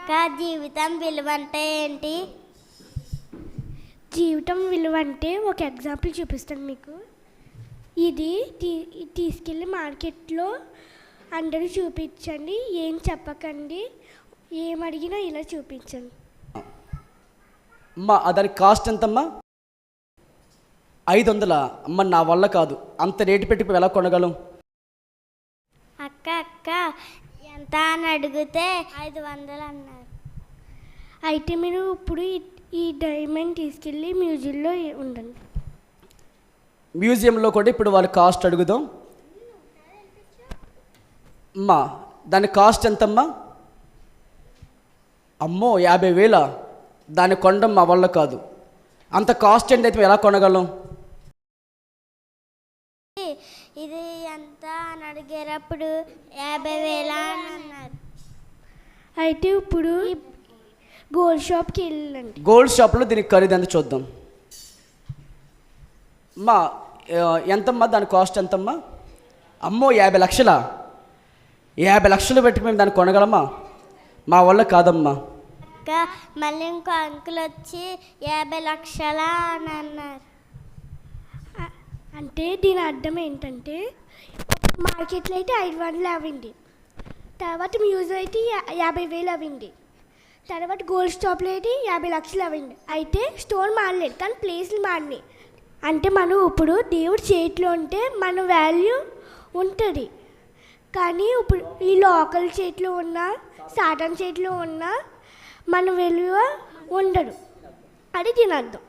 అక్క, జీవితం విలువ అంటే ఏంటి? జీవితం విలువ అంటే ఒక ఎగ్జాంపుల్ చూపిస్తాను మీకు. ఇది తీసుకెళ్ళి మార్కెట్లో అందరూ చూపించండి, ఏం చెప్పకండి, ఏమడిగినా ఇలా చూపించండి. అమ్మా దాని కాస్ట్ ఎంతమ్మా? 500. అమ్మ నా వల్ల కాదు, అంత రేటు పెట్టి ఎలా కొనగలం? అక్క అక్క, ఎంత అని అడిగితే 500 అన్నారు. అయితే మీరు ఇప్పుడు ఈ డైమండ్ తీసుకెళ్ళి మ్యూజియంలో ఉండండి. మ్యూజియంలో కూడా ఇప్పుడు వాళ్ళ కాస్ట్ అడుగుదాం. అమ్మా దాని కాస్ట్ ఎంతమ్మా? అమ్మో 50,000. దాన్ని కొనడం మా వల్ల కాదు. అంత కాస్ట్ ఏంటి అయితే ఎలా కొనగలం? ఇది ఎంత అని అడిగేటప్పుడు 50,000 అని అన్నారు. అయితే ఇప్పుడు గోల్డ్ షాప్కి వెళ్ళండి. గోల్డ్ షాప్లో దీనికి ఖరీదు ఎంత చూద్దాం. అమ్మా ఎంతమ్మా దాని కాస్ట్ ఎంతమ్మా? అమ్మో 50 లక్షలా? 50 లక్షలు పెట్టి మేము దాన్ని కొనగలమా? మా వల్ల కాదమ్మా. అక్క, మళ్ళీ ఇంకో అంకుల్ వచ్చి 50 లక్షలా అని అన్నారు. అంటే దీని అర్థం ఏంటంటే, మార్కెట్లో అయితే 500 అవ్వండి, తర్వాత మ్యూజియం అయితే 50,000 అవ్వండి, తర్వాత గోల్డ్ షాప్లో అయితే 50 లక్షలు అవ్వండి. అయితే స్టోర్ మారలేదు కానీ ప్లేస్లు మారినాయి. అంటే మనం ఇప్పుడు దేవుడి చేతిలో ఉంటే మన వాల్యూ ఉంటుంది, కానీ ఇప్పుడు ఈ లోకల్ చేతిలో ఉన్న సాధారణ చేతిలో ఉన్న మన విలువ ఉండదు. అది దీని అర్థం.